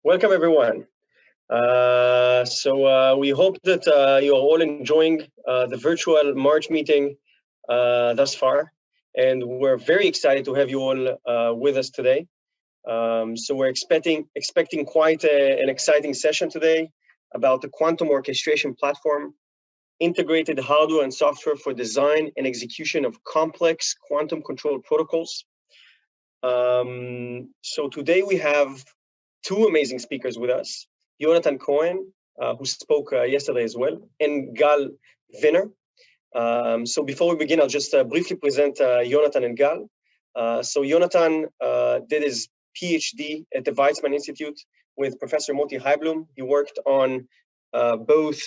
Welcome, everyone. We hope that you are all enjoying the virtual March meeting thus far, and we're very excited to have you all with us today. We're expecting quite an exciting session today about the Quantum Orchestration Platform, integrated hardware and software for design and execution of complex quantum control protocols. Today we have two amazing speakers with us, Jonathan Cohen, who spoke yesterday as well, and Gal Vinner. Before we begin, I'll just briefly present Jonathan and Gal. Jonathan did his PhD at the Weizmann Institute with Professor Moti Heiblum. He worked on both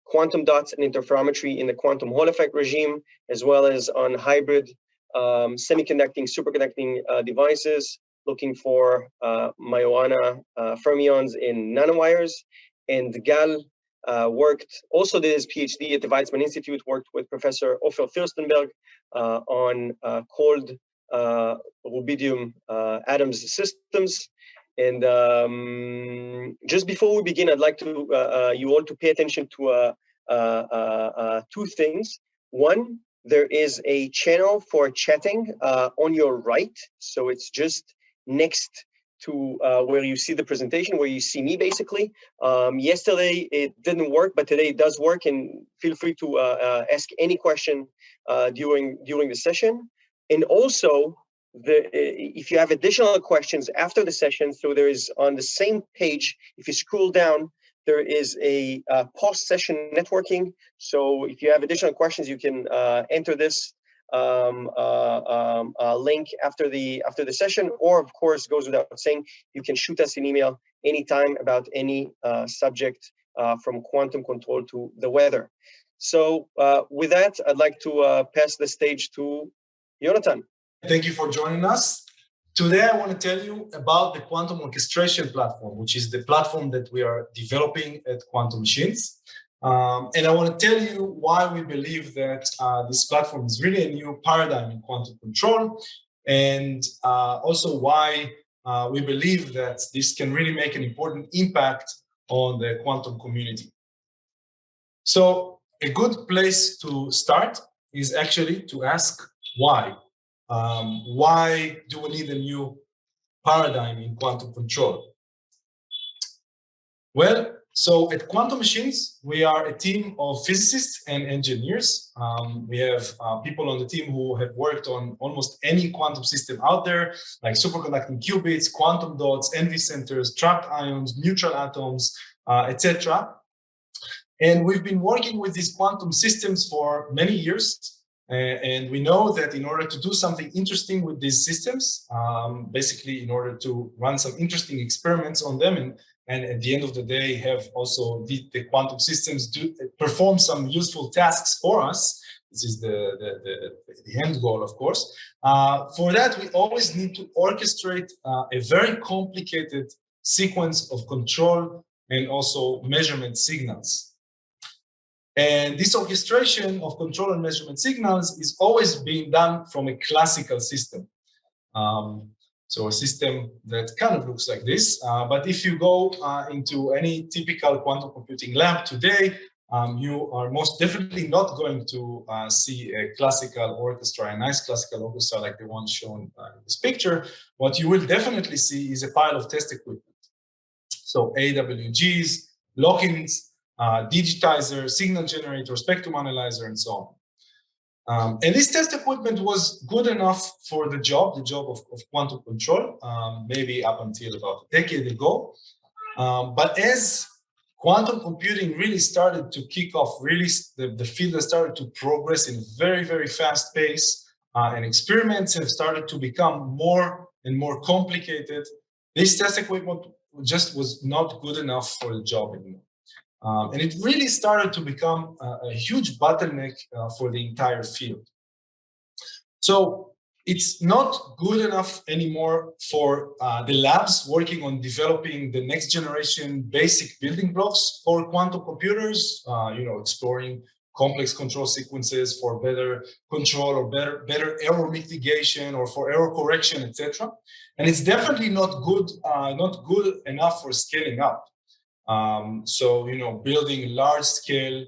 quantum dots and interferometry in the quantum Hall effect regime, as well as on hybrid semiconducting, superconducting devices, looking for Majorana fermions in nanowires. And Gal also did his PhD at the Weizmann Institute, worked with Professor Ofer Furstenberg on cold rubidium atoms systems. And just before we begin, I'd like to you all to pay attention to two things. One, there is a channel for chatting on your right. So it's just next to where you see the presentation, where you see me basically. Yesterday it didn't work, but today it does work, and feel free to ask any question during the session. And also, if you have additional questions after the session, so there is on the same page, if you scroll down, there is a post-session networking. So if you have additional questions, you can enter this link after the session, or of course, goes without saying, you can shoot us an email anytime about any subject from quantum control to the weather. So with that, I'd like to pass the stage to Jonathan. Thank you for joining us. Today, I want to tell you about the Quantum Orchestration Platform, which is the platform that we are developing at Quantum Machines. And I want to tell you why we believe that this platform is really a new paradigm in quantum control, and also why we believe that this can really make an important impact on the quantum community. So a good place to start is actually to ask why. Why do we need a new paradigm in quantum control? Well, so at Quantum Machines, we are a team of physicists and engineers. We have people on the team who have worked on almost any quantum system out there, like superconducting qubits, quantum dots, NV centers, trapped ions, neutral atoms, etc. And we've been working with these quantum systems for many years. And we know that in order to do something interesting with these systems, basically in order to run some interesting experiments on them, and at the end of the day have also the quantum systems perform some useful tasks for us. This is the end goal, of course. For that, we always need to orchestrate a very complicated sequence of control and also measurement signals. And this orchestration of control and measurement signals is always being done from a classical system. So a system that kind of looks like this. But if you go into any typical quantum computing lab today, you are most definitely not going to see a classical orchestra, a nice classical orchestra like the one shown in this picture. What you will definitely see is a pile of test equipment. So AWGs, lock-ins, digitizer, signal generator, spectrum analyzer, and so on. And this test equipment was good enough for the job of quantum control, maybe up until about a decade ago. But as quantum computing really started to kick off, really the field started to progress in a very, very fast pace, and experiments have started to become more and more complicated, this test equipment just was not good enough for the job anymore. And it really started to become a huge bottleneck for the entire field. So it's not good enough anymore for the labs working on developing the next generation basic building blocks for quantum computers, exploring complex control sequences for better control or better error mitigation or for error correction, etc. And it's definitely not good enough for scaling up. So, building large-scale,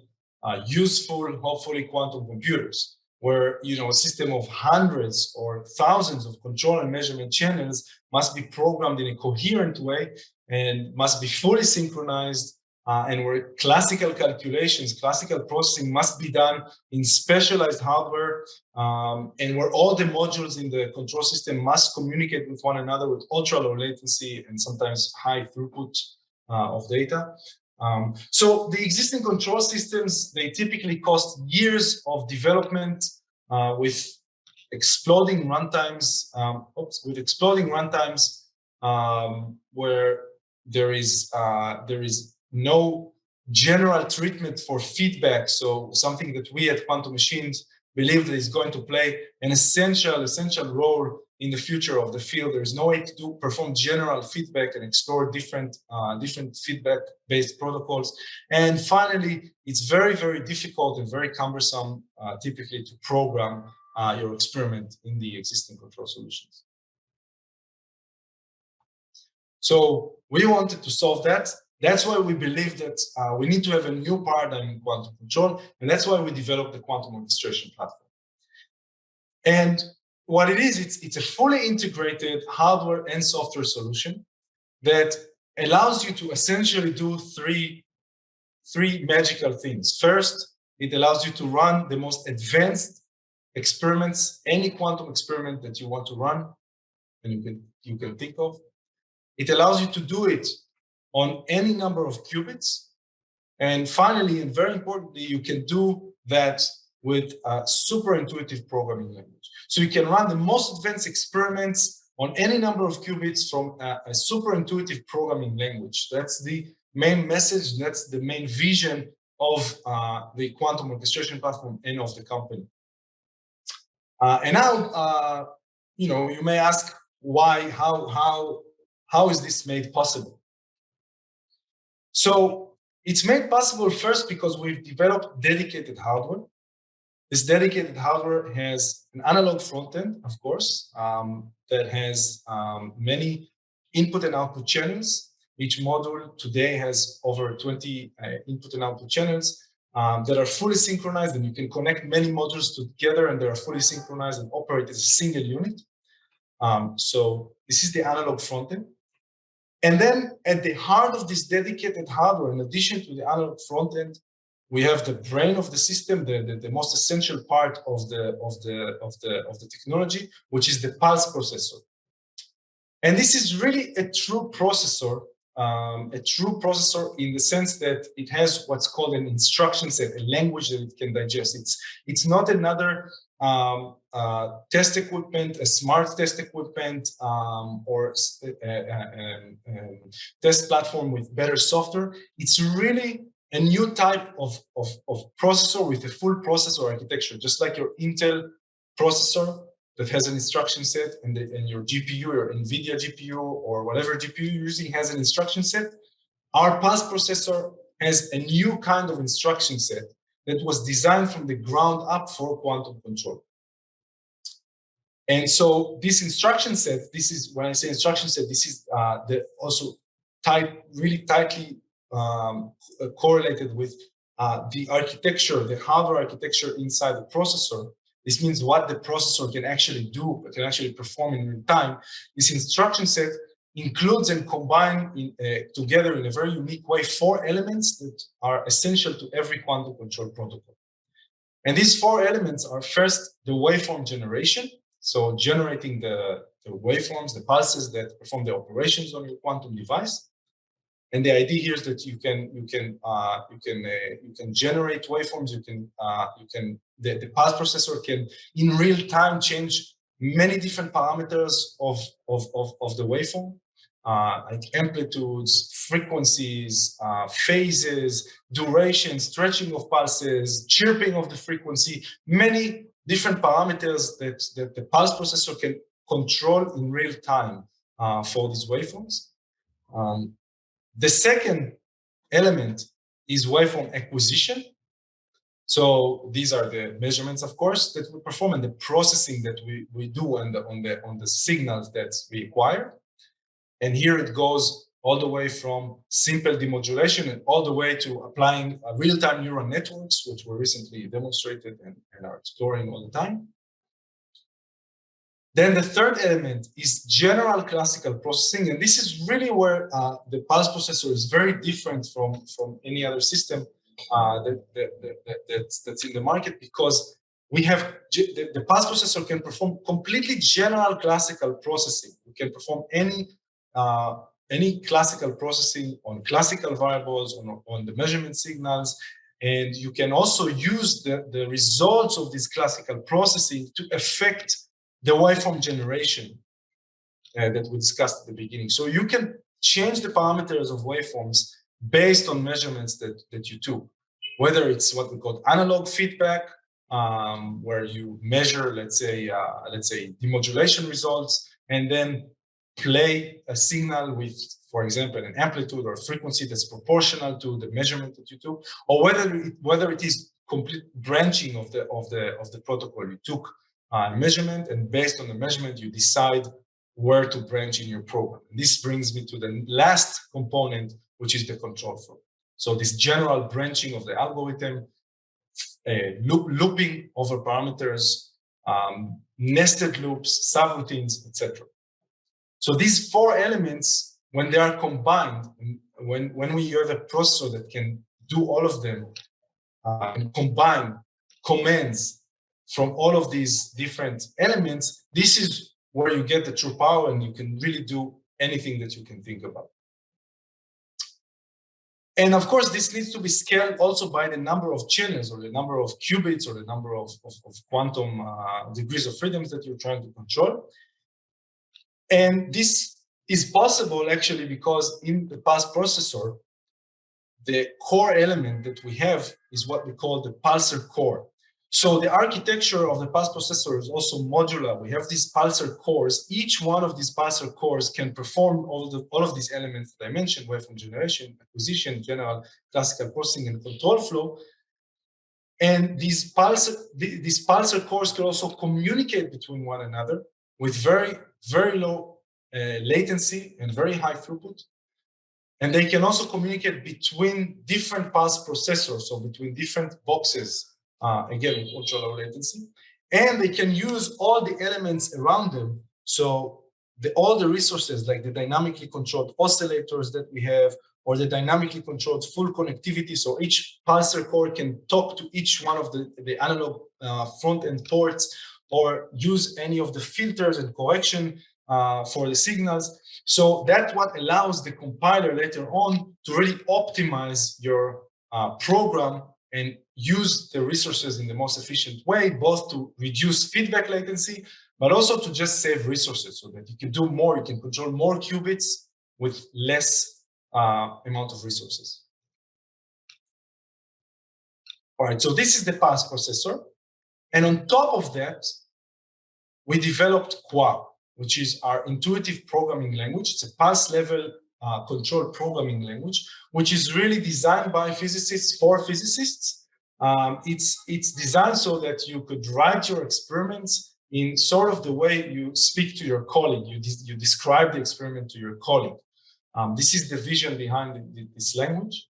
useful, hopefully quantum computers, where a system of hundreds or thousands of control and measurement channels must be programmed in a coherent way and must be fully synchronized, and where classical calculations, classical processing must be done in specialized hardware, and where all the modules in the control system must communicate with one another with ultra low latency and sometimes high throughput of data. So the existing control systems, they typically cost years of development with exploding runtimes, where there is no general treatment for feedback. So something that we at Quantum Machines believe that is going to play an essential role in the future of the field. There's no way to perform general feedback and explore different feedback-based protocols. And finally, it's very, very difficult and very cumbersome, typically, to program your experiment in the existing control solutions. So we wanted to solve that. That's why we believe that we need to have a new paradigm in quantum control, and that's why we developed the Quantum Orchestration Platform. And what it is, it's a fully integrated hardware and software solution that allows you to essentially do three magical things. First, it allows you to run the most advanced experiments, any quantum experiment that you want to run, and you can think of. It allows you to do it on any number of qubits. And finally, and very importantly, you can do that with a super intuitive programming language. So you can run the most advanced experiments on any number of qubits from a super intuitive programming language. That's the main message. That's the main vision of the Quantum Orchestration Platform and of the company. And now, you may ask why, how is this made possible? So it's made possible first because we've developed dedicated hardware. This dedicated hardware has an analog front end, of course, that has many input and output channels. Each module today has over 20 input and output channels that are fully synchronized, and you can connect many modules together and they are fully synchronized and operate as a single unit. So this is the analog front end. And then at the heart of this dedicated hardware, in addition to the analog front end, we have the brain of the system, the most essential part of the technology, which is the pulse processor. And this is really a true processor in the sense that it has what's called an instruction set, a language that it can digest. It's not another test equipment, a smart test equipment, or test platform with better software. It's really a new type of processor with a full processor architecture, just like your Intel processor that has an instruction set, and your GPU, your NVIDIA GPU, or whatever GPU you're using has an instruction set. Our pulse processor has a new kind of instruction set that was designed from the ground up for quantum control. And so this instruction set, this is, when I say instruction set, this is also really tightly correlated with the architecture, the hardware architecture inside the processor. This means what the processor can actually do, can actually perform in real time. This instruction set includes and combines together in a very unique way 4 elements that are essential to every quantum control protocol. And these 4 elements are first the waveform generation, so generating the waveforms, the pulses that perform the operations on your quantum device. And the idea here is that you can generate waveforms. The pulse processor can in real time change many different parameters of the waveform, like amplitudes, frequencies, phases, duration, stretching of pulses, chirping of the frequency, many different parameters that the pulse processor can control in real time for these waveforms. The second element is waveform acquisition. So these are the measurements, of course, that we perform and the processing that we do on the signals that we acquire. And here it goes all the way from simple demodulation and all the way to applying real-time neural networks, which were recently demonstrated and are exploring all the time. Then the third element is general classical processing. And this is really where the pulse processor is very different from any other system that's in the market, because we have the pulse processor can perform completely general classical processing. We can perform any classical processing on classical variables, on the measurement signals. And you can also use the results of this classical processing to affect the waveform generation that we discussed at the beginning. So you can change the parameters of waveforms based on measurements that you took, whether it's what we call analog feedback, where you measure, let's say demodulation results, and then play a signal with, for example, an amplitude or frequency that's proportional to the measurement that you took, or whether it is complete branching of the protocol. You took measurement, and based on the measurement, you decide where to branch in your program. And this brings me to the last component, which is the control flow. So this general branching of the algorithm, looping over parameters, nested loops, subroutines, etc. So these four elements, when they are combined, when we have a processor that can do all of them and combine commands from all of these different elements, this is where you get the true power, and you can really do anything that you can think about. And of course, this needs to be scaled also by the number of channels, or the number of qubits, or the number of quantum degrees of freedoms that you're trying to control. And this is possible actually because in the pulse processor, the core element that we have is what we call the pulsar core. So the architecture of the pulse processor is also modular. We have these pulsar cores. Each one of these pulsar cores can perform all of these elements that I mentioned: waveform generation, acquisition, general classical processing, and control flow. And these pulsar cores can also communicate between one another with very, very low latency and very high throughput. And they can also communicate between different pulse processors, so between different boxes, again, with ultra low latency. And they can use all the elements around them. So all the resources, like the dynamically controlled oscillators that we have, or the dynamically controlled full connectivity. So each pulsar core can talk to each one of the analog front-end ports, or use any of the filters and correction for the signals. So that's what allows the compiler later on to really optimize your program and use the resources in the most efficient way, both to reduce feedback latency, but also to just save resources so that you can do more, you can control more qubits with less amount of resources. All right, so this is the pulse processor. And on top of that, we developed Qua, which is our intuitive programming language. It's a pulse level control programming language, which is really designed by physicists for physicists. It's designed so that you could write your experiments in sort of the way you speak to your colleague. You describe the experiment to your colleague. This is the vision behind this language.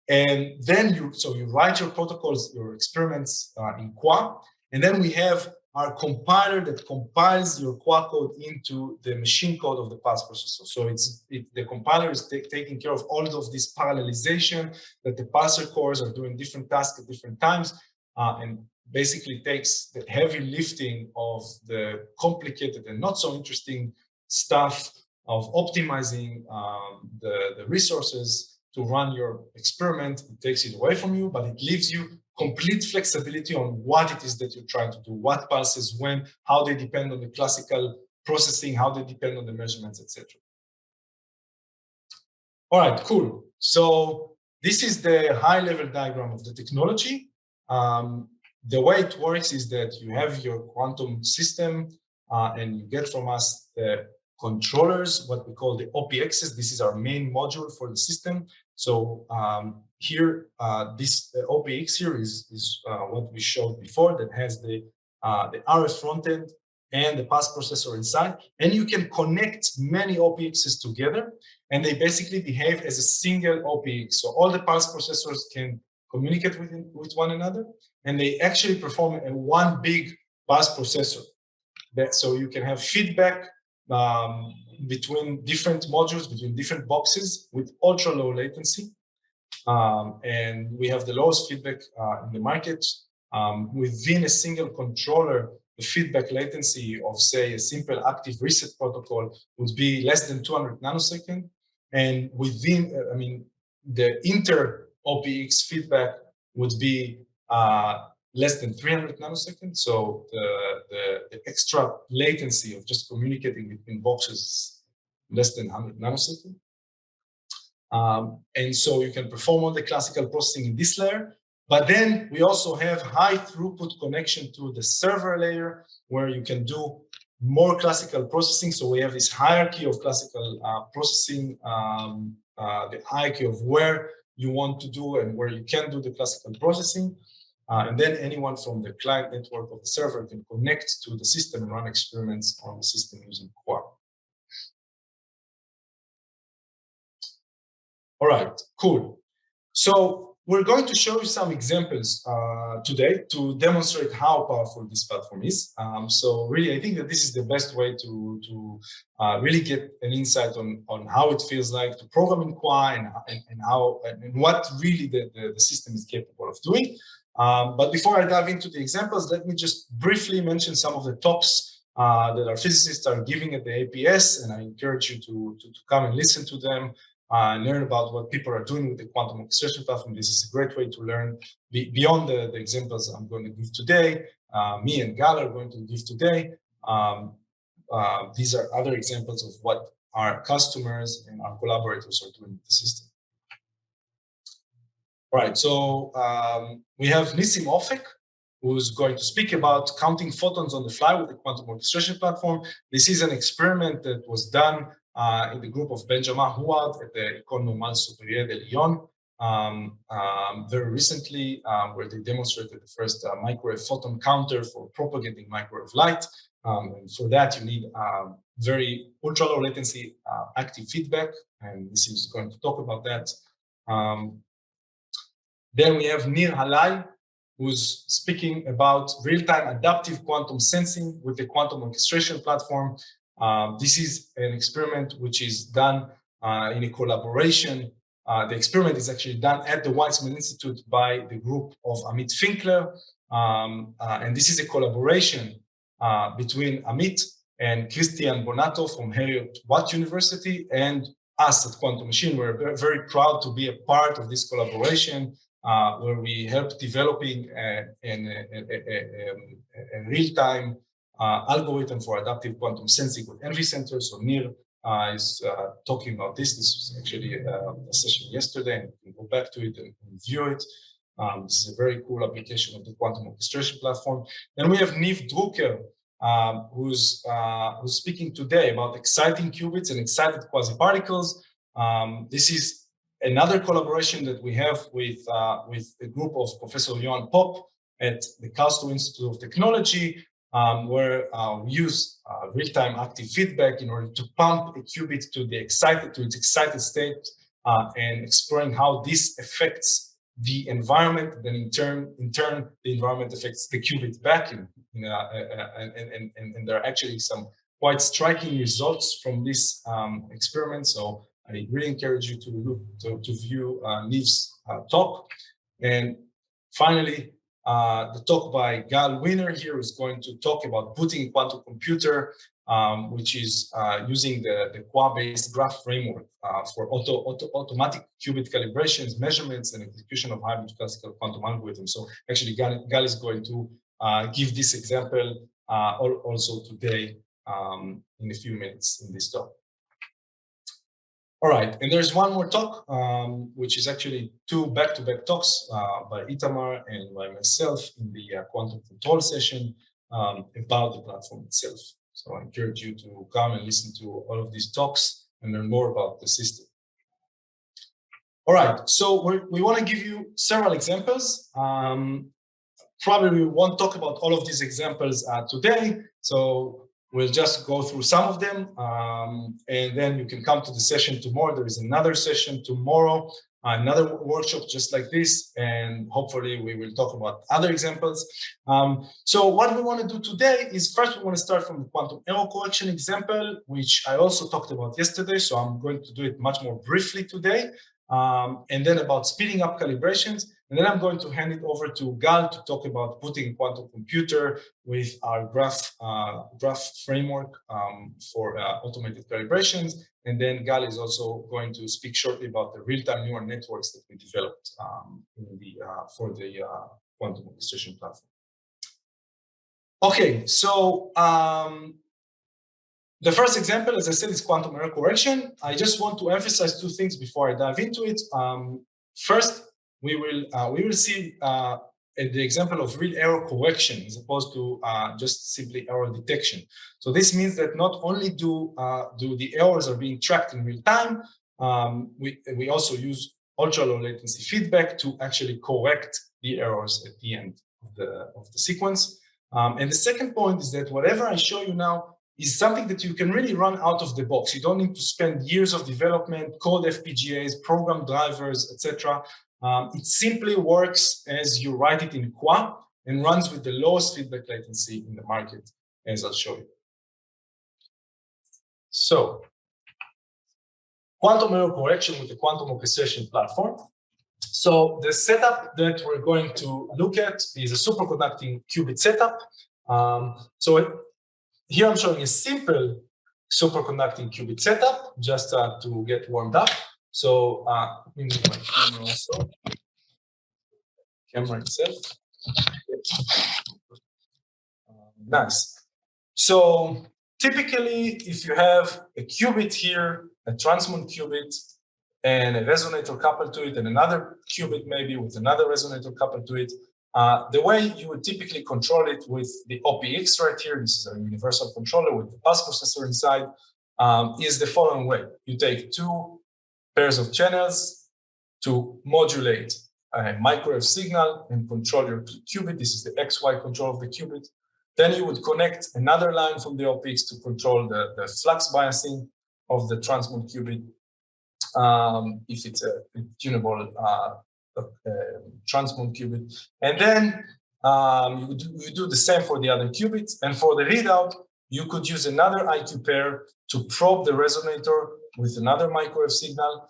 And then you write your protocols, your experiments in Qua, and then we have our compiler that compiles your Qua code into the machine code of the pulse processor. So the compiler is taking care of all of this parallelization, that the pulsar cores are doing different tasks at different times, and basically takes the heavy lifting of the complicated and not so interesting stuff of optimizing the resources to run your experiment. It takes it away from you, but it leaves you complete flexibility on what it is that you're trying to do, what pulses, when, how they depend on the classical processing, how they depend on the measurements, etc. All right, cool. So this is the high-level diagram of the technology. The way it works is that you have your quantum system, and you get from us the controllers, what we call the OPXs. This is our main module for the system. So here, this OPX here is what we showed before, that has the RF front end and the pass processor inside, and you can connect many OPXs together, and they basically behave as a single OPX. So all the pass processors can communicate with one another, and they actually perform a one big pass processor. So you can have feedback between different modules, between different boxes with ultra low latency. And we have the lowest feedback in the market. Within a single controller, the feedback latency of, say, a simple active reset protocol would be less than 200 nanoseconds. And within, the inter-OPX feedback would be less than 300 nanoseconds. So the extra latency of just communicating between boxes is less than 100 nanoseconds. And so you can perform all the classical processing in this layer. But then we also have high throughput connection to the server layer, where you can do more classical processing. So we have this hierarchy of classical processing, the hierarchy of where you want to do and where you can do the classical processing. And then anyone from the client network of the server can connect to the system and run experiments on the system using Quark. All right, cool. So we're going to show you some examples today to demonstrate how powerful this platform is. So really, I think that this is the best way to really get an insight on how it feels like to program in Qua and what really the system is capable of doing. But before I dive into the examples, let me just briefly mention some of the talks that our physicists are giving at the APS, and I encourage you to come and listen to them. Learn about what people are doing with the quantum orchestration platform. This is a great way to learn beyond the examples I'm going to give today. Me and Gal are going to give today. These are other examples of what our customers and our collaborators are doing with the system. All right, so we have Nissim Ofek, who's going to speak about counting photons on the fly with the quantum orchestration platform. This is an experiment that was done in the group of Benjamin Huard at the École Normale Supérieure de Lyon very recently, where they demonstrated the first microwave photon counter for propagating microwave light. And for that, you need very ultra low latency active feedback, and this is going to talk about that. Then we have Nir Halai, who's speaking about real-time adaptive quantum sensing with the quantum orchestration platform. This is an experiment which is done in a collaboration. The experiment is actually done at the Weizmann Institute by the group of Amit Finkler. And this is a collaboration between Amit and Christian Bonato from Heriot-Watt University and us at Quantum Machine. We're very proud to be a part of this collaboration, where we help developing a real-time algorithm for adaptive quantum sensing with Envy Center. So Nir is talking about this. This was actually a session yesterday, and you can go back to it and view it. This is a very cool application of the quantum orchestration platform. Then we have Niv Drucker, who's speaking today about exciting qubits and excited quasi-particles. This is another collaboration that we have with a group of Professor Johan Popp at the Karlsruhe Institute of Technology, where we use real-time active feedback in order to pump a qubit to its excited state, and exploring how this affects the environment. Then in turn, the environment affects the qubit back, and there are actually some quite striking results from this experiment. So I really encourage you to view Niv's talk. And finally, the talk by Gal Wiener here is going to talk about putting a quantum computer, which is using the Qua-based graph framework for automatic qubit calibrations, measurements, and execution of hybrid classical quantum algorithms. So actually, Gal is going to give this example also today in a few minutes in this talk. All right, and there's one more talk, which is actually two back-to-back talks by Itamar and by myself in the quantum control session about the platform itself. So I encourage you to come and listen to all of these talks and learn more about the system. All right, so we want to give you several examples. Probably we won't talk about all of these examples today, so we'll just go through some of them, and then you can come to the session tomorrow. There is another session tomorrow, another workshop just like this, and hopefully we will talk about other examples. So what we want to do today is first we want to start from the quantum error correction example, which I also talked about yesterday, so I'm going to do it much more briefly today, and then about speeding up calibrations. And then I'm going to hand it over to Gal to talk about putting a quantum computer with our graph framework for automated calibrations. And then Gal is also going to speak shortly about the real-time neural networks that we developed for the Quantum Orchestration Platform. Okay, so the first example, as I said, is quantum error correction. I just want to emphasize two things before I dive into it. First, we will see the example of real error correction as opposed to just simply error detection. So this means that not only do the errors are being tracked in real time, we also use ultra low latency feedback to actually correct the errors at the end of the sequence. And the second point is that whatever I show you now is something that you can really run out of the box. You don't need to spend years of development, code FPGAs, program drivers, etc. It simply works as you write it in Qua and runs with the lowest feedback latency in the market, as I'll show you. So, quantum error correction with the Quantum Orchestration Platform. So the setup that we're going to look at is a superconducting qubit setup. Here I'm showing a simple superconducting qubit setup, just to get warmed up. So let me move my camera also. Camera itself. Nice. So typically, if you have a qubit here, a transmon qubit, and a resonator coupled to it, and another qubit maybe with another resonator coupled to it, the way you would typically control it with the OPX right here, this is a universal controller with the pulse processor inside, is the following way. You take two pairs of channels to modulate a microwave signal and control your qubit. This is the XY control of the qubit. Then you would connect another line from the OPX to control the flux biasing of the transmon qubit, if it's a tunable transmon qubit. And then you do the same for the other qubits. And for the readout, you could use another IQ pair to probe the resonator with another microwave signal.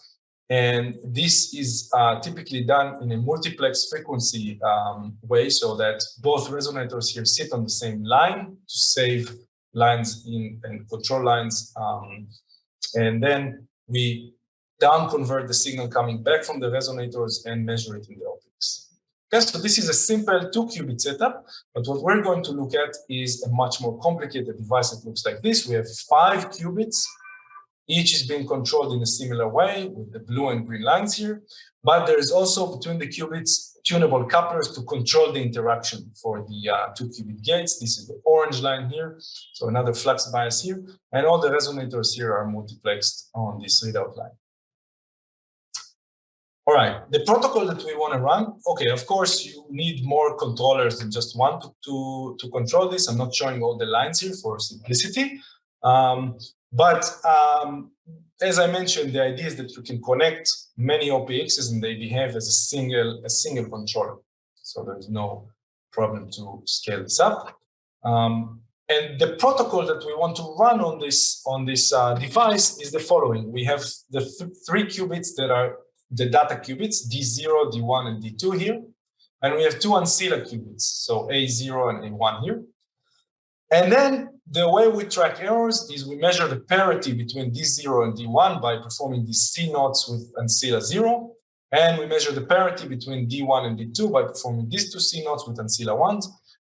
And this is typically done in a multiplex frequency way, so that both resonators here sit on the same line to save lines and control lines. And then we down convert the signal coming back from the resonators and measure it in the optics. Okay, so this is a simple 2-qubit setup, but what we're going to look at is a much more complicated device that looks like this. We have 5 qubits. Each is being controlled in a similar way with the blue and green lines here, but there is also between the qubits tunable couplers to control the interaction for the 2-qubit gates. This is the orange line here, so another flux bias here, and all the resonators here are multiplexed on this readout line. All right, the protocol that we want to run, okay, of course, you need more controllers than just one to control this. I'm not showing all the lines here for simplicity. But as I mentioned, the idea is that you can connect many OPXs and they behave as a single controller. So there's no problem to scale this up. And the protocol that we want to run on this device is the following. We have the 3 qubits that are the data qubits, D0, D1, and D2 here. And we have 2 ancilla qubits, so A0 and A1 here. And then the way we track errors is we measure the parity between D0 and D1 by performing these C nots with ancilla 0. And we measure the parity between D1 and D2 by performing these 2 C nots with ancilla 1s.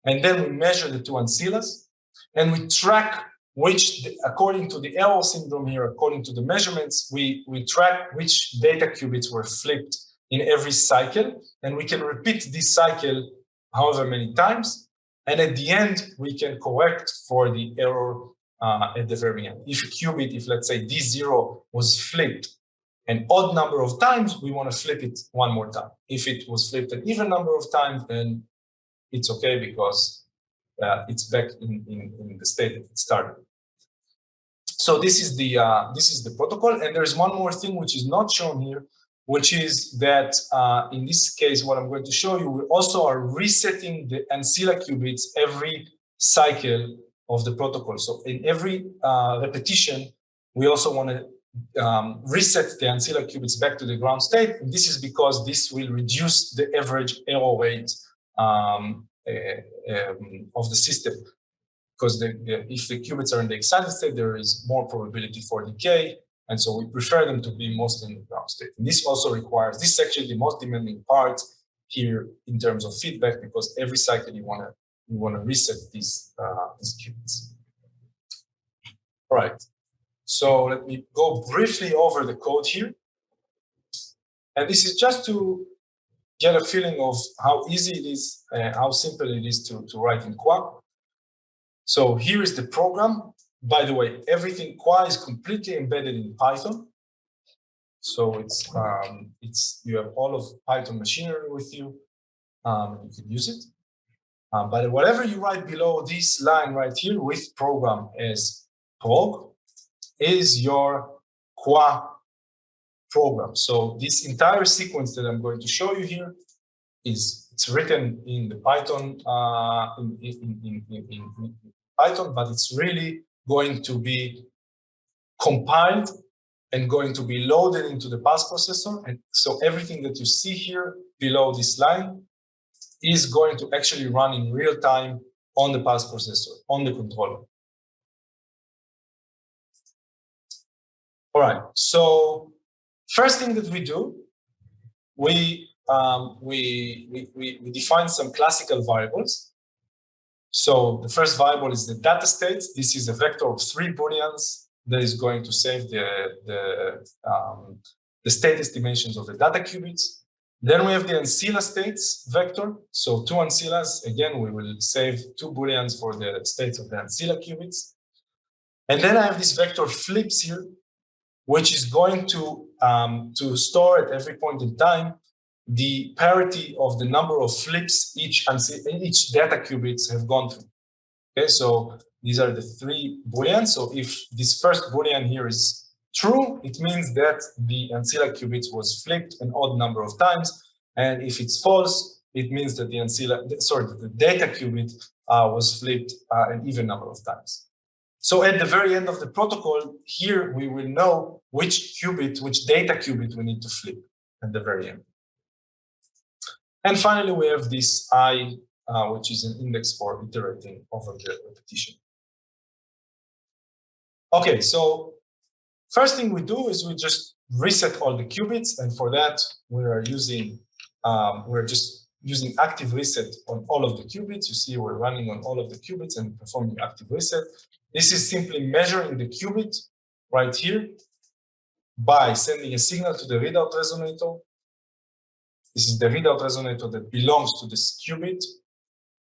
And then we measure the 2 ancillas. And we track which, according to the error syndrome here, according to the measurements, we track which data qubits were flipped in every cycle. And we can repeat this cycle however many times. And at the end, we can correct for the error at the very end. If a qubit, if let's say D0 was flipped an odd number of times, we want to flip it one more time. If it was flipped an even number of times, then it's okay because it's back in the state that it started. So this is the protocol, and there's one more thing which is not shown here, which is that in this case, what I'm going to show you, we also are resetting the ancilla qubits every cycle of the protocol. So in every repetition, we also want to reset the ancilla qubits back to the ground state. And this is because this will reduce the average error rate of the system. Because if the qubits are in the excited state, there is more probability for decay. And so we prefer them to be mostly in the ground state. And this also requires, this is actually the most demanding part here in terms of feedback, because every cycle you want to reset these qubits. All right. So let me go briefly over the code here. And this is just to get a feeling of how easy it is, how simple it is to write in Qua. So here is the program. By the way, everything Qua is completely embedded in Python. So you have all of Python machinery with you. You can use it. But whatever you write below this line right here with program as prog is your Qua program. So this entire sequence that I'm going to show you here it's written in the Python in Python, but it's really going to be compiled and going to be loaded into the pulse processor. And so everything that you see here below this line is going to actually run in real time on the pulse processor, on the controller. All right, so first thing that we do, we define some classical variables. So the first variable is the data state. This is a vector of 3 booleans that is going to save the state estimations of the data qubits. Then we have the ancilla states vector. So 2 ancillas, again, we will save 2 booleans for the states of the ancilla qubits. And then I have this vector flips here, which is going to store at every point in time the parity of the number of flips each data qubits have gone through. Okay, so these are the 3 booleans. So if this first boolean here is true, it means that the ancilla qubits was flipped an odd number of times. And if it's false, it means that the data qubit was flipped an even number of times. So at the very end of the protocol, here we will know which data qubit we need to flip at the very end. And finally, we have this I, which is an index for iterating over the repetition. Okay, so first thing we do is we just reset all the qubits, and for that we're just using active reset on all of the qubits. You see, we're running on all of the qubits and performing active reset. This is simply measuring the qubit right here by sending a signal to the readout resonator. This is the readout resonator that belongs to this qubit.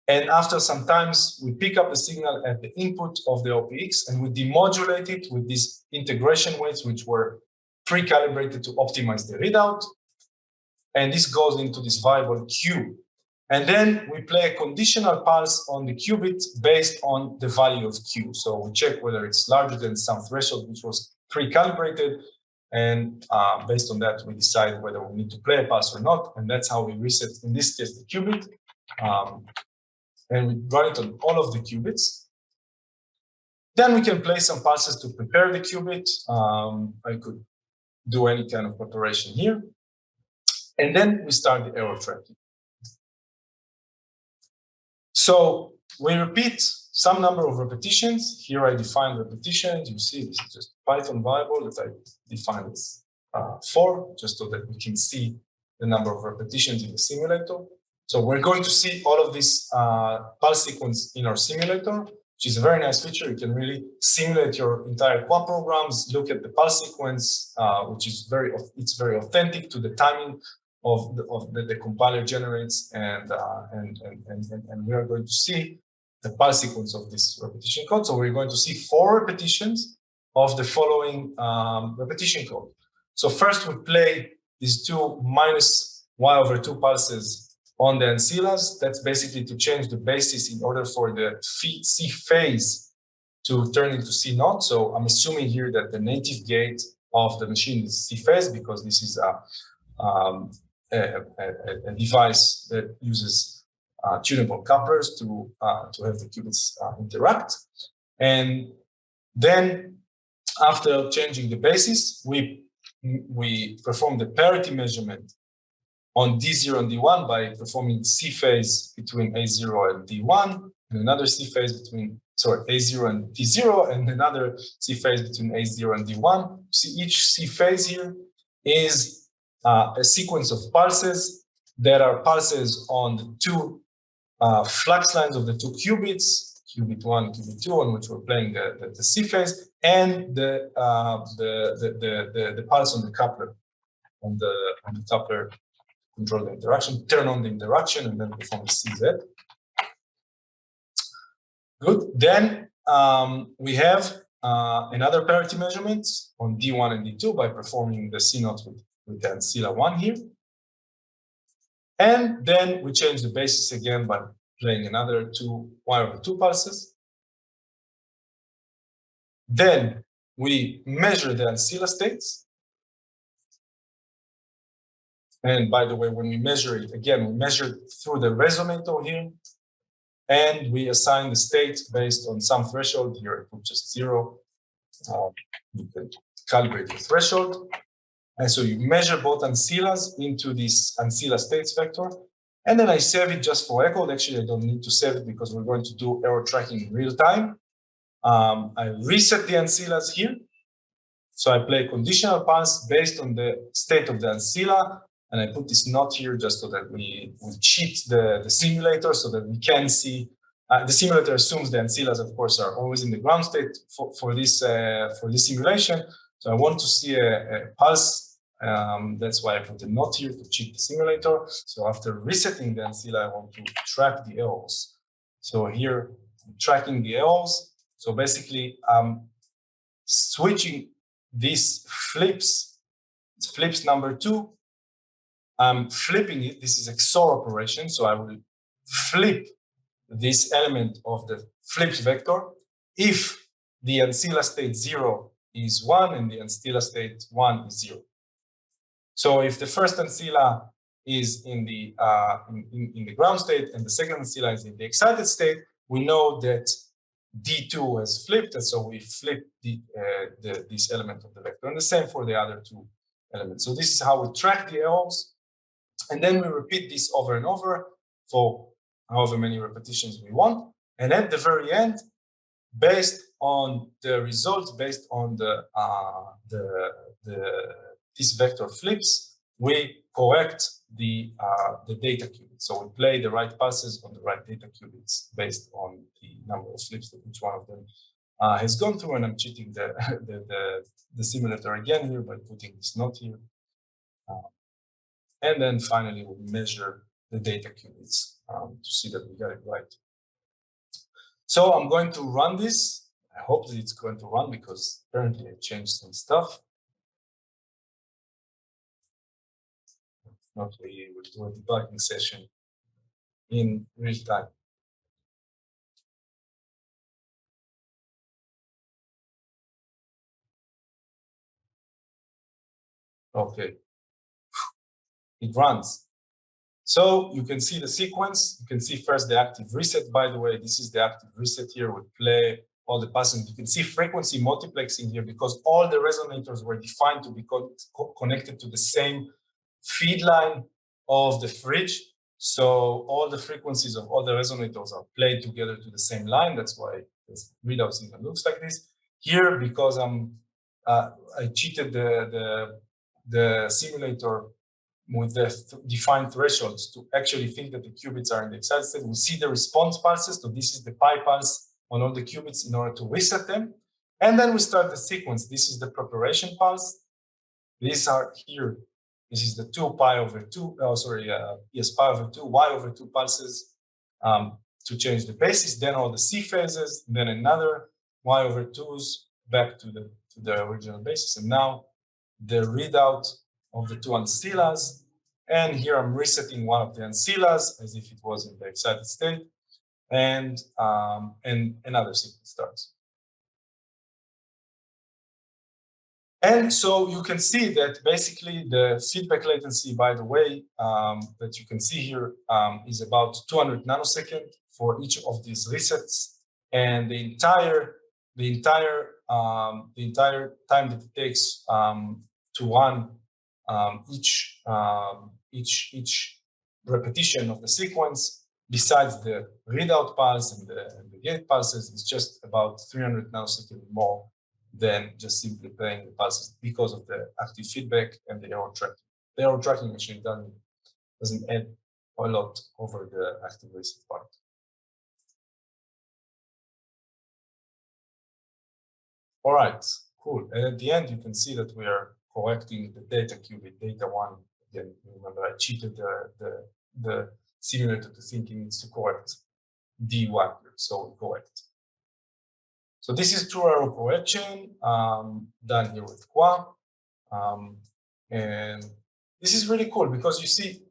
And after some times, we pick up the signal at the input of the OPX and we demodulate it with these integration weights, which were pre-calibrated to optimize the readout. And this goes into this variable Q. And then we play a conditional pulse on the qubit based on the value of Q. So we check whether it's larger than some threshold, which was pre-calibrated. And based on that, we decide whether we need to play a pulse or not. And that's how we reset, in this case, the qubit. And we run it on all of the qubits. Then we can play some pulses to prepare the qubit. I could do any kind of preparation here. And then we start the error tracking. So we repeat some number of repetitions. Here I define repetitions. You see, this is just Python variable that I defined as 4, just so that we can see the number of repetitions in the simulator. So we're going to see all of this pulse sequence in our simulator, which is a very nice feature. You can really simulate your entire Qua programs, look at the pulse sequence, which is very authentic to the timing of the compiler generates, and we are going to see the pulse sequence of this repetition code. So we're going to see 4 repetitions of the following repetition code. So first we play these two minus y/2 pulses on the ancillas. That's basically to change the basis in order for the C phase to turn into C naught. So I'm assuming here that the native gate of the machine is C phase because this is a device that uses tunable couplers to have the qubits interact. And then after changing the basis, we perform the parity measurement on D0 and D1 by performing C phase between A0 and D1, and another C phase between, A0 and D0, and another C phase between A0 and D1. See, each C phase here is a sequence of pulses that are pulses on the two flux lines of the two qubits, qubit 1, qubit 2, on which we're playing the C phase, and the pulse on the coupler, on the coupler control the interaction, turn on the interaction, and then perform the CZ. Good. Then we have another parity measurement on D1 and D2 by performing the C naught with the ancilla 1 here. And then we change the basis again by playing another two y/2 pulses. Then we measure the ancilla states. And by the way, when we measure it, again, we measure it through the resonator here. And we assign the state based on some threshold. Here I put just 0. You can calibrate the threshold. And so you measure both ancillas into this ancilla states vector. And then I save it just for echo. Actually, I don't need to save it because we're going to do error tracking in real time. I reset the ancillas here. So I play conditional pulse based on the state of the ancilla. And I put this knot here just so that we cheat the simulator so that we can see. The simulator assumes the ancillas, of course, are always in the ground state for this simulation. So I want to see a pulse. That's why I put the knot here to cheat the simulator. So after resetting the ancilla, I want to track the errors. So here, I'm tracking the errors. So basically, I'm switching these flips. It's flips number 2. I'm flipping it. This is XOR operation. So I will flip this element of the flipped vector if the ancilla state 0 is 1 and the ancilla state 1 is 0. So if the first ancilla is in the ground state and the second ancilla is in the excited state, we know that D2 has flipped, and so we flip this element of the vector. And the same for the other two elements. So this is how we track the errors. And then we repeat this over and over for however many repetitions we want. And at the very end, based on the results, based on these vector flips, we correct the data qubits. So we play the right pulses on the right data qubits based on the number of flips that each one of them has gone through. And I'm cheating the simulator again here by putting this note here. And then finally, we measure the data qubits to see that we got it right. So I'm going to run this. I hope that it's going to run because apparently I changed some stuff. If not, we will do a debugging session in real time. Okay. It runs. So you can see the sequence. You can see first the active reset. By the way, this is the active reset here. We play all the pulses. You can see frequency multiplexing here because all the resonators were defined to be connected to the same feed line of the fridge. So all the frequencies of all the resonators are played together to the same line. That's why this readout even looks like this. Here, because I cheated the simulator with the defined thresholds to actually think that the qubits are in the excited state. We see the response pulses. So this is the pi pulse on all the qubits in order to reset them. And then we start the sequence. This is the preparation pulse. These are here. This is the 2 pi over 2, pi over 2, y over 2 pulses to change the basis. Then all the C phases, then another y over 2s back to the original basis. And now the readout of the two ancillas. And here I'm resetting one of the ancillas as if it was in the excited state, and another sequence starts. And so you can see that basically the feedback latency, by the way, that you can see here is about 200 nanoseconds for each of these resets, and the entire time that it takes to run each repetition of the sequence, besides the readout pulse and the gate pulses, is just about 300 nanoseconds more than just simply playing the pulses because of the active feedback and the error tracking. The error tracking machine doesn't add a lot over the active reset part. All right, cool. And at the end, you can see that we are correcting the data qubit, data one. Again, remember I cheated the simulator to think it needs to correct D1 here, so we correct. So this is true error correction done here with Qua. And this is really cool because you see,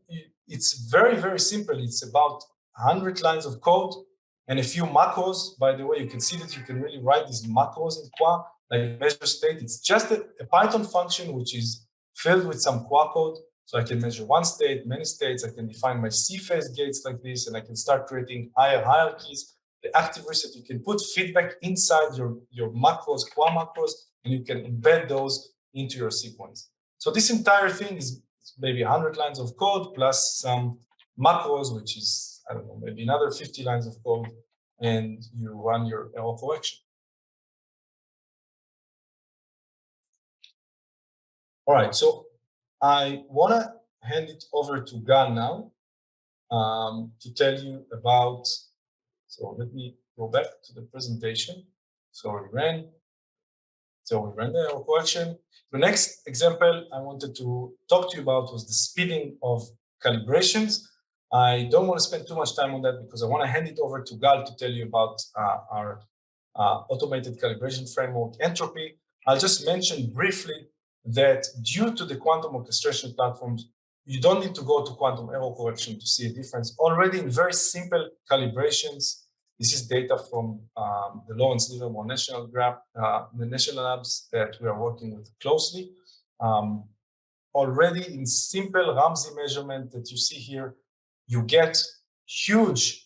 it's very, very simple. It's about 100 lines of code and a few macros. By the way, you can see that you can really write these macros in Qua, like measure state. It's just a Python function which is filled with some Qua code. So I can measure one state, many states. I can define my C-phase gates like this, and I can start creating higher hierarchies. The active reset, you can put feedback inside your macros, Qua macros, and you can embed those into your sequence. So this entire thing is maybe 100 lines of code plus some macros, which is, I don't know, maybe another 50 lines of code, and you run your error correction. All right, so I want to hand it over to Gal now to tell you about, so let me go back to the presentation. So we ran the error correction. The next example I wanted to talk to you about was the speeding of calibrations. I don't want to spend too much time on that because I want to hand it over to Gal to tell you about our automated calibration framework, Entropy. I'll just mention briefly that due to the quantum orchestration platforms, you don't need to go to quantum error correction to see a difference. Already in very simple calibrations, this is data from the Lawrence Livermore National the national labs that we are working with closely. Already in simple Ramsey measurement that you see here, you get huge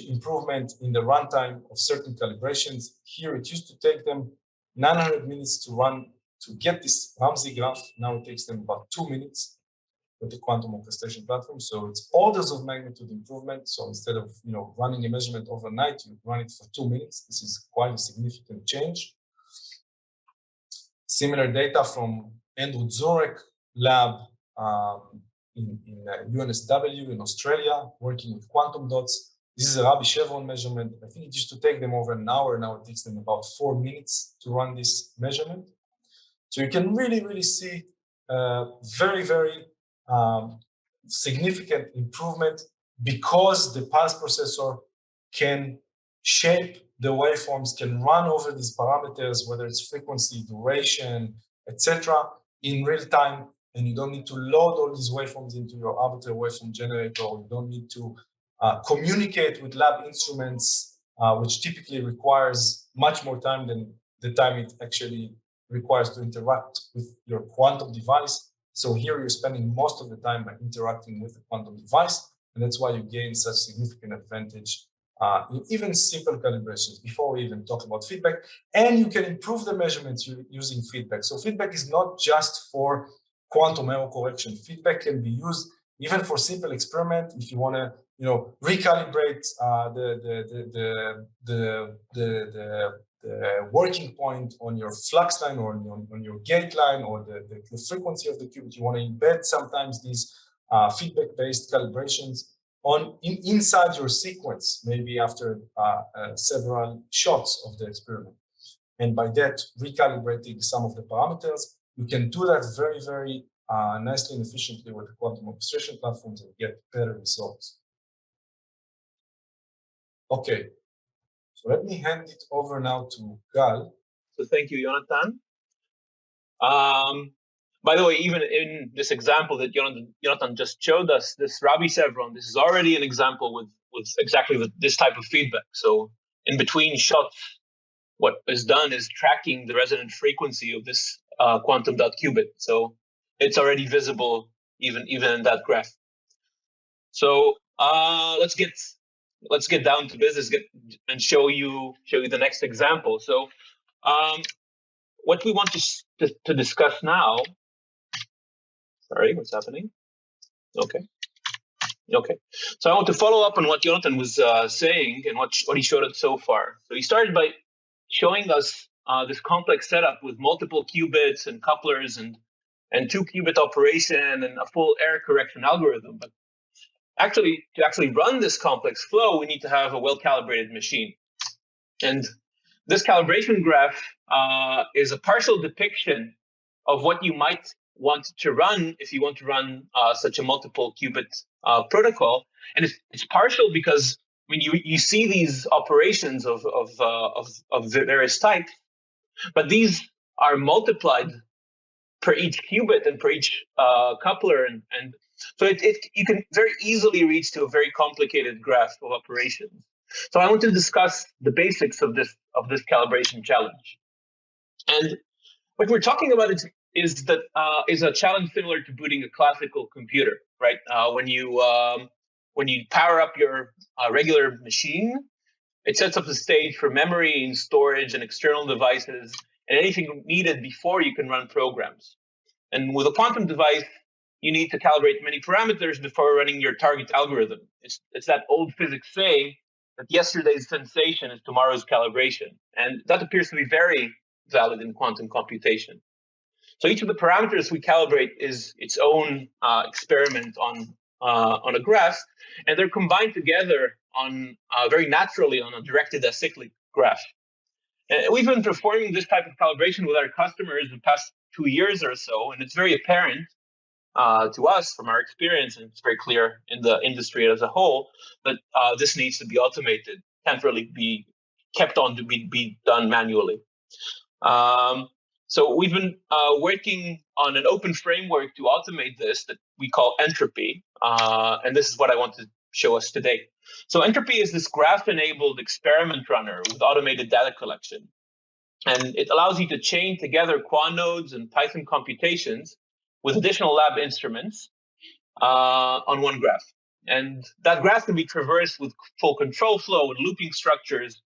improvement in the runtime of certain calibrations. Here, it used to take them 900 minutes to run to get this Ramsey graph. Now it takes them about 2 minutes with the quantum orchestration platform. So it's orders of magnitude improvement. So instead of running a measurement overnight, you run it for 2 minutes. This is quite a significant change. Similar data from Andrew Zorek lab in UNSW in Australia, working with quantum dots. This is a Rabbi Chevron measurement. I think it used to take them over an hour. Now it takes them about 4 minutes to run this measurement. So you can really see very significant improvement because the pulse processor can shape the waveforms, can run over these parameters, whether it's frequency, duration, etc., in real time, and you don't need to load all these waveforms into your arbitrary waveform generator. You don't need to communicate with lab instruments, which typically requires much more time than the time it actually requires to interact with your quantum device. So here you're spending most of the time by interacting with the quantum device, and that's why you gain such significant advantage in even simple calibrations before we even talk about feedback. And you can improve the measurements using feedback. So feedback is not just for quantum error correction. Feedback can be used even for simple experiment if you want to, recalibrate the working point on your flux line or on your gate line or the frequency of the qubit. You want to embed sometimes these feedback-based calibrations inside your sequence, maybe after several shots of the experiment. And by that, recalibrating some of the parameters, you can do that very nicely and efficiently with the quantum orchestration platforms and get better results. Okay, so let me hand it over now to Gal. So thank you, Jonathan. By the way, even in this example that Jonathan just showed us, this Rabi Chevron, this is already an example with exactly this type of feedback. So in between shots, what is done is tracking the resonant frequency of this quantum dot qubit. So it's already visible even in that graph. So let's get down to business and show you the next example. So what we want to discuss now. Sorry, what's happening? Okay. So I want to follow up on what Jonathan was saying and what he showed us so far. So he started by showing us this complex setup with multiple qubits and couplers and 2-qubit operation and a full error correction algorithm. But to actually run this complex flow, we need to have a well-calibrated machine. And this calibration graph is a partial depiction of what you might want to run if you want to run such a multiple qubit protocol. And it's partial because you see these operations of various types, but these are multiplied per each qubit and per each coupler, and so you can very easily reach to a very complicated graph of operations. So I want to discuss the basics of this calibration challenge. And what we're talking about is a challenge similar to booting a classical computer, right? When you power up your regular machine, it sets up the stage for memory and storage and external devices and anything needed before you can run programs. And with a quantum device, you need to calibrate many parameters before running your target algorithm. It's that old physics saying that yesterday's sensation is tomorrow's calibration. And that appears to be very valid in quantum computation. So each of the parameters we calibrate is its own experiment on a graph, and they're combined together very naturally on a directed acyclic graph. And we've been performing this type of calibration with our customers the past 2 years or so, and it's very apparent to us from our experience, and it's very clear in the industry as a whole, that this needs to be automated, can't really be kept on to be done manually. So we've been working on an open framework to automate this that we call Entropy, and this is what I want to show us today. So Entropy is this graph-enabled experiment runner with automated data collection. And it allows you to chain together Quan nodes and Python computations with additional lab instruments on one graph. And that graph can be traversed with full control flow and looping structures,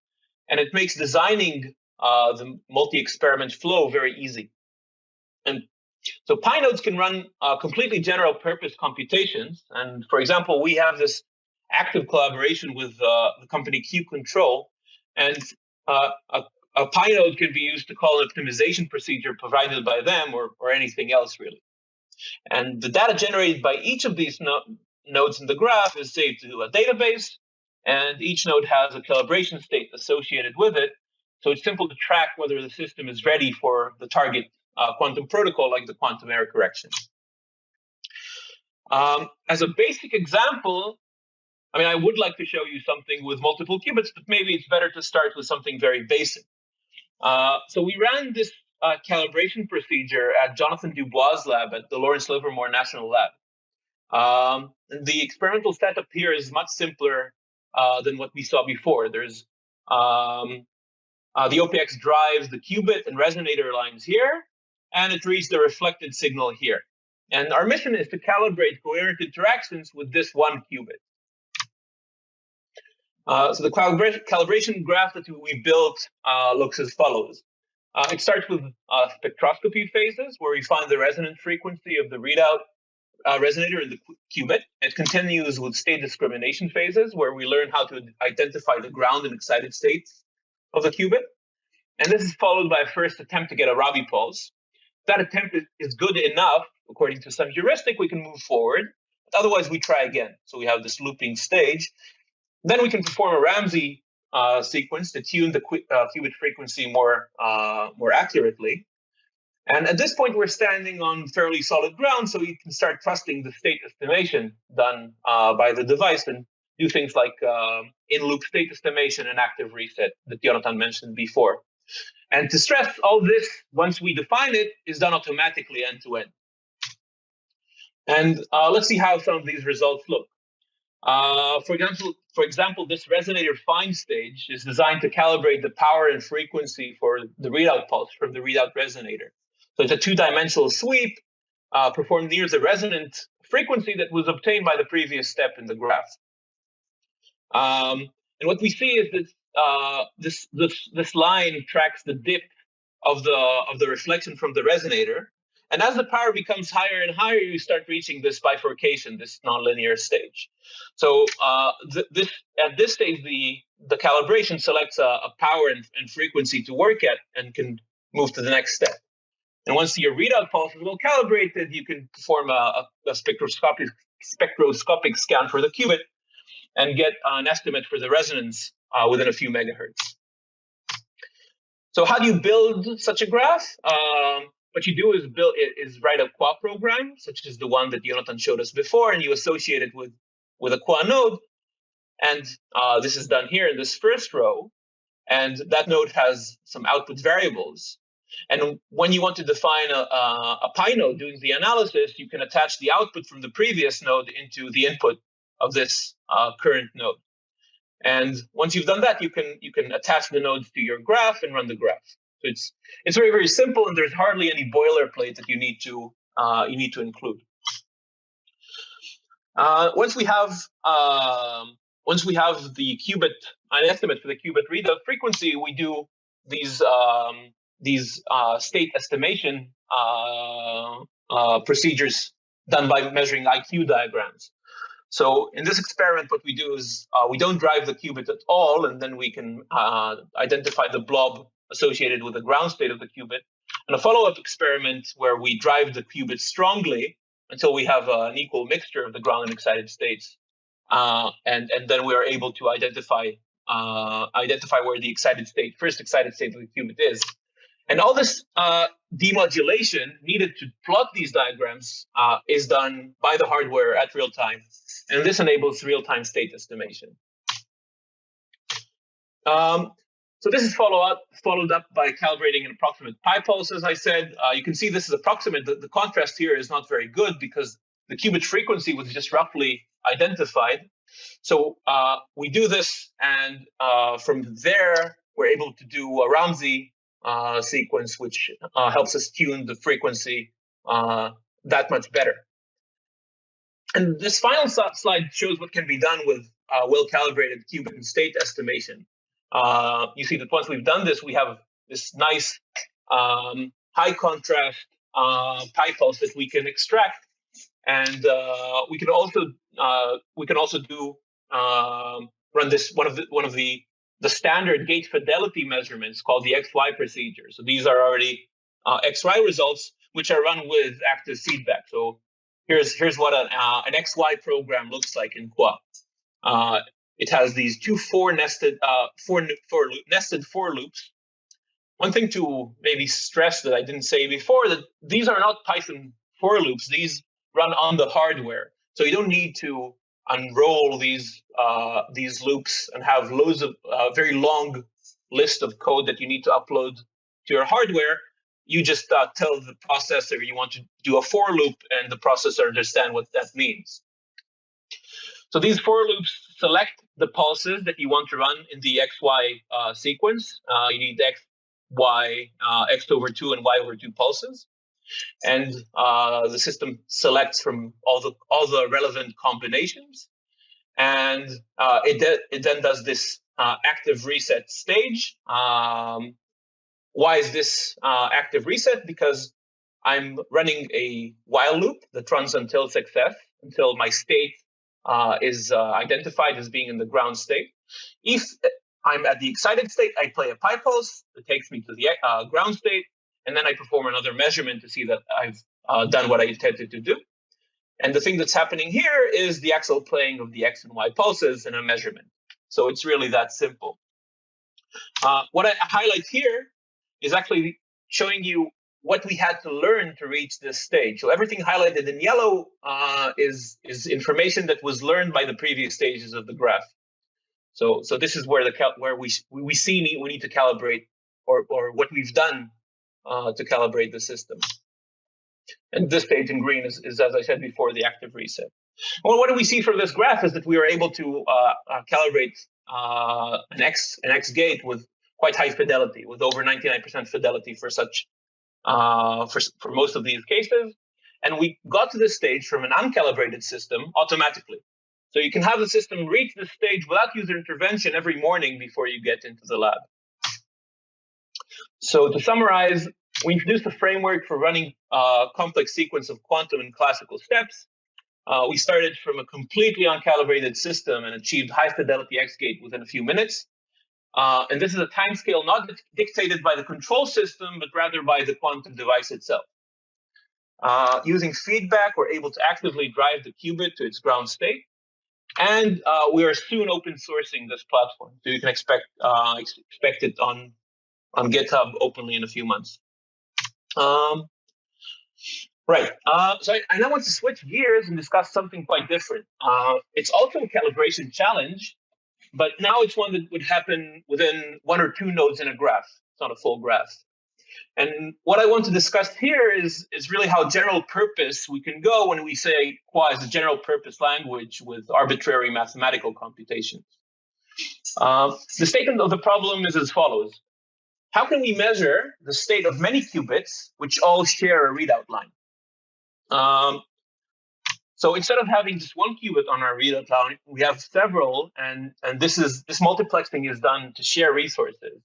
and it makes designing the multi-experiment flow very easy. And so Pi nodes can run completely general purpose computations. And for example, we have this active collaboration with the company Q Control, and a Pi node can be used to call an optimization procedure provided by them or anything else really. And the data generated by each of these nodes in the graph is saved to a database, and each node has a calibration state associated with it. So it's simple to track whether the system is ready for the target quantum protocol, like the quantum error correction. As a basic example, I would like to show you something with multiple qubits, but maybe it's better to start with something very basic. So we ran this calibration procedure at Jonathan Dubois' lab at the Lawrence Livermore National Lab. The experimental setup here is much simpler than what we saw before. There's the OPX drives the qubit and resonator lines here, and it reads the reflected signal here. And our mission is to calibrate coherent interactions with this one qubit. So the calibration graph that we built looks as follows. It starts with spectroscopy phases, where we find the resonant frequency of the readout resonator in the qubit. It continues with state discrimination phases, where we learn how to identify the ground and excited states of the qubit. And this is followed by a first attempt to get a Rabi pulse. If that attempt is good enough, according to some heuristic, we can move forward. But otherwise, we try again. So we have this looping stage. Then we can perform a Ramsey sequence to tune the qubit frequency more accurately. And at this point, we're standing on fairly solid ground, so we can start trusting the state estimation done by the device and do things like in-loop state estimation and active reset that Jonathan mentioned before. And to stress, all this, once we define it, is done automatically end-to-end. And let's see how some of these results look. For example, this resonator find stage is designed to calibrate the power and frequency for the readout pulse from the readout resonator. So it's a two-dimensional sweep performed near the resonant frequency that was obtained by the previous step in the graph. And what we see is that this line tracks the dip of the reflection from the resonator. And as the power becomes higher and higher, you start reaching this bifurcation, this nonlinear stage. So at this stage, the calibration selects a power and frequency to work at and can move to the next step. And once your readout pulse is well calibrated, you can perform a spectroscopic scan for the qubit and get an estimate for the resonance within a few megahertz. So how do you build such a graph? What you do is write a QA program, such as the one that Jonathan showed us before, and you associate it with a QA node. And this is done here in this first row. And that node has some output variables. And when you want to define a Pi node doing the analysis, you can attach the output from the previous node into the input of this current node. And once you've done that, you can attach the nodes to your graph and run the graph. So it's very, very simple, and there's hardly any boilerplate that you need to include. Once we have the qubit, an estimate for the qubit readout frequency, we do these state estimation procedures done by measuring IQ diagrams. So in this experiment, what we do is we don't drive the qubit at all, and then we can identify the blob associated with the ground state of the qubit. And a follow-up experiment where we drive the qubit strongly until we have an equal mixture of the ground and excited states. And then we are able to identify where the first excited state of the qubit is. And all this demodulation needed to plot these diagrams is done by the hardware at real time. And this enables real-time state estimation. So this is followed up by calibrating an approximate Pi pulse, as I said. You can see this is approximate. The contrast here is not very good because the qubit frequency was just roughly identified. So we do this, and from there, we're able to do a Ramsey sequence, which helps us tune the frequency that much better. And this final slide shows what can be done with well-calibrated qubit and state estimation. You see that once we've done this, we have this nice high contrast Pi pulse that we can extract, and we can also do run this one of the standard gate fidelity measurements called the XY procedure. So these are already XY results, which are run with active feedback. So here's what an XY program looks like in QA. It has these two nested for loops. One thing to maybe stress that I didn't say before, that these are not Python for loops. These run on the hardware. So you don't need to unroll these loops and have loads of very long list of code that you need to upload to your hardware. You just tell the processor you want to do a for loop, and the processor understands what that means. So these for loops select the pulses that you want to run in the XY sequence. You need X, Y, X over 2 and Y over 2 pulses. And the system selects from all the relevant combinations. And it then does this active reset stage. Why is this active reset? Because I'm running a while loop that runs until success, until my state is identified as being in the ground state. If I'm at the excited state, I play a Pi pulse that takes me to the ground state, and then I perform another measurement to see that I've done what I intended to do. And the thing that's happening here is the actual playing of the X and Y pulses in a measurement. So it's really that simple. What I highlight here is actually showing you what we had to learn to reach this stage. So everything highlighted in yellow is information that was learned by the previous stages of the graph. So this is where we see we need to calibrate, or what we've done to calibrate the system. And this stage in green is, as I said before, the active reset. Well, what do we see from this graph is that we are able to calibrate an X gate with quite high fidelity, with over 99% fidelity for such for most of these cases. And we got to this stage from an uncalibrated system automatically. So you can have the system reach this stage without user intervention every morning before you get into the lab. So to summarize, we introduced a framework for running a complex sequence of quantum and classical steps. We started from a completely uncalibrated system and achieved high fidelity X gate within a few minutes. And this is a timescale not dictated by the control system, but rather by the quantum device itself. Using feedback, we're able to actively drive the qubit to its ground state. And we are soon open sourcing this platform. So you can expect it on GitHub openly in a few months. Right. So I now want to switch gears and discuss something quite different. It's also a calibration challenge, but now it's one that would happen within 1 or 2 nodes in a graph. It's not a full graph. And what I want to discuss here is really how general purpose we can go when we say Qua is a general purpose language with arbitrary mathematical computations. The statement of the problem is as follows. How can we measure the state of many qubits which all share a readout line? So instead of having just one qubit on our readout line, we have several, and this multiplexing is done to share resources.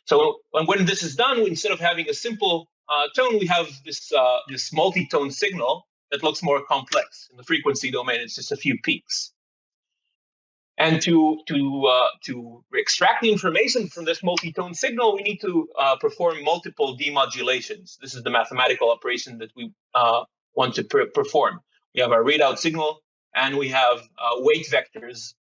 So when this is done, instead of having a simple tone, we have this multi-tone signal that looks more complex. In the frequency domain, it's just a few peaks. And to extract the information from this multi-tone signal, we need to perform multiple demodulations. This is the mathematical operation that we want to perform. We have our readout signal, and we have weight vectors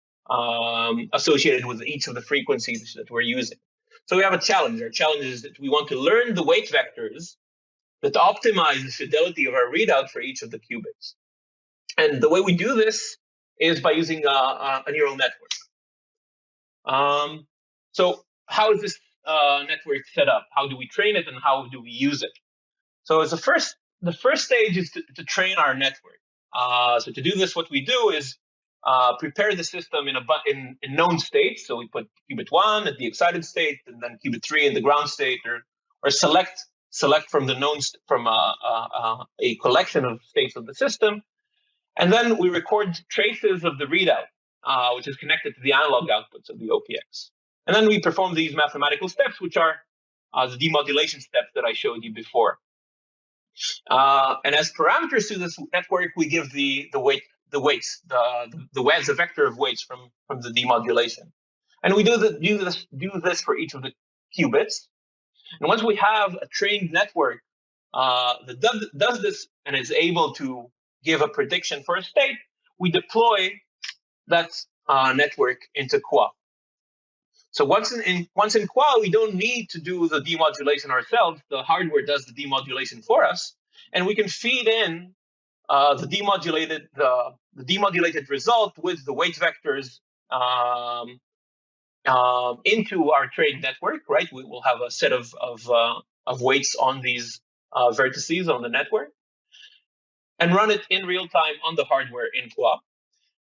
associated with each of the frequencies that we're using. So we have a challenge. Our challenge is that we want to learn the weight vectors that optimize the fidelity of our readout for each of the qubits. And the way we do this is by using a neural network. So how is this network set up? How do we train it, and how do we use it? So as the first stage is to train our network. So to do this, what we do is prepare the system in known states. So we put qubit 1 at the excited state, and then qubit 3 in the ground state, or select from the known from a collection of states of the system, and then we record traces of the readout, which is connected to the analog outputs of the OPX. And then we perform these mathematical steps, which are the demodulation steps that I showed you before. And as parameters to this network, we give the weights, the vector of weights from the demodulation. And we do this for each of the qubits. And once we have a trained network that does this and is able to give a prediction for a state, we deploy that network into Qua. So once in Qua, we don't need to do the demodulation ourselves. The hardware does the demodulation for us, and we can feed in the demodulated result with the weight vectors into our trained network. Right, we will have a set of weights on these vertices on the network, and run it in real time on the hardware in Qua,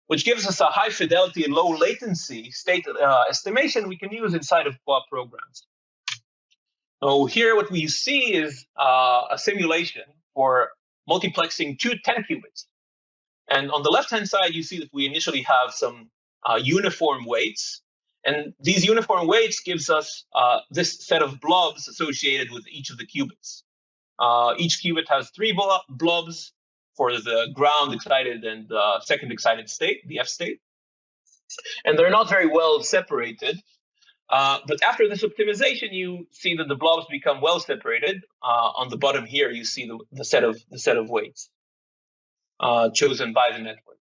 which gives us a high fidelity and low latency state estimation we can use inside of Qua programs. So here what we see is a simulation for multiplexing 10 qubits. And on the left-hand side, you see that we initially have some uniform weights. And these uniform weights gives us this set of blobs associated with each of the qubits. Each qubit has 3 blobs for the ground excited and second excited state, the F state. And they're not very well separated. But after this optimization, you see that the blobs become well separated. On the bottom here, you see the set of weights chosen by the network.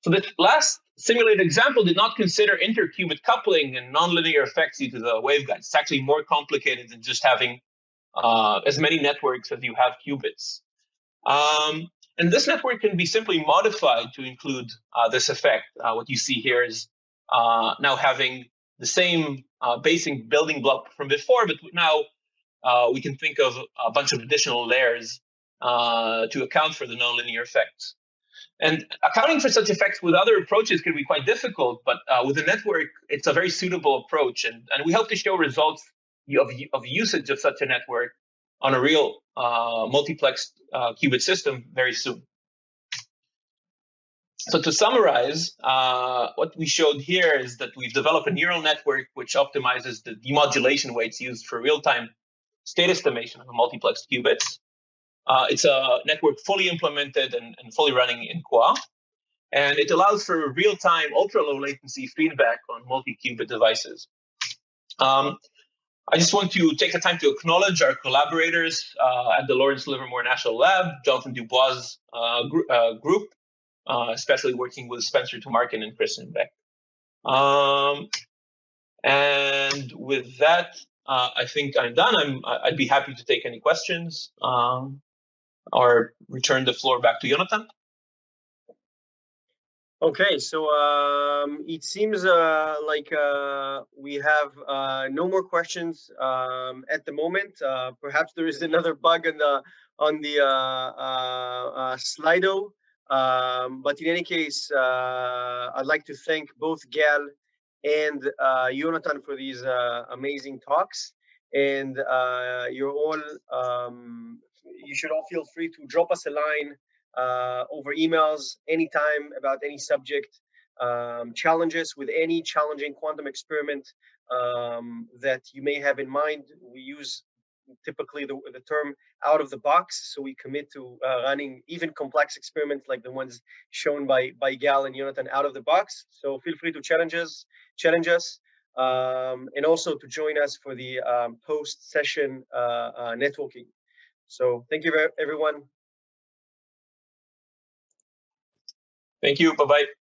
So this last simulated example did not consider interqubit coupling and nonlinear effects due to the waveguides. It's actually more complicated than just having as many networks as you have qubits. And this network can be simply modified to include this effect. What you see here is now having the same basic building block from before, but now we can think of a bunch of additional layers to account for the nonlinear effects. And accounting for such effects with other approaches can be quite difficult, but with a network, it's a very suitable approach. And we hope to show results of usage of such a network on a real multiplexed qubit system very soon. So to summarize, what we showed here is that we've developed a neural network which optimizes the demodulation weights used for real-time state estimation of multiplexed qubits. It's a network fully implemented and fully running in Qua, and it allows for real-time, ultra-low latency feedback on multi-qubit devices. I just want to take the time to acknowledge our collaborators at the Lawrence Livermore National Lab, Jonathan Dubois' group, especially working with Spencer Tumarkin and Kristen Beck. And with that, I think I'm done. I'd be happy to take any questions or return the floor back to Jonathan. Okay, so it seems like we have no more questions at the moment. Perhaps there is another bug on the Slido. But in any case, I'd like to thank both Gal and Jonathan for these amazing talks. And you're all, you should all feel free to drop us a line over emails anytime about any subject, challenges with any challenging quantum experiment that you may have in mind. We use typically the term out of the box, so we commit to running even complex experiments like the ones shown by Gal and Jonathan out of the box. So feel free to challenge us, and also to join us for the post-session networking. So thank you everyone. Thank you. Bye-bye.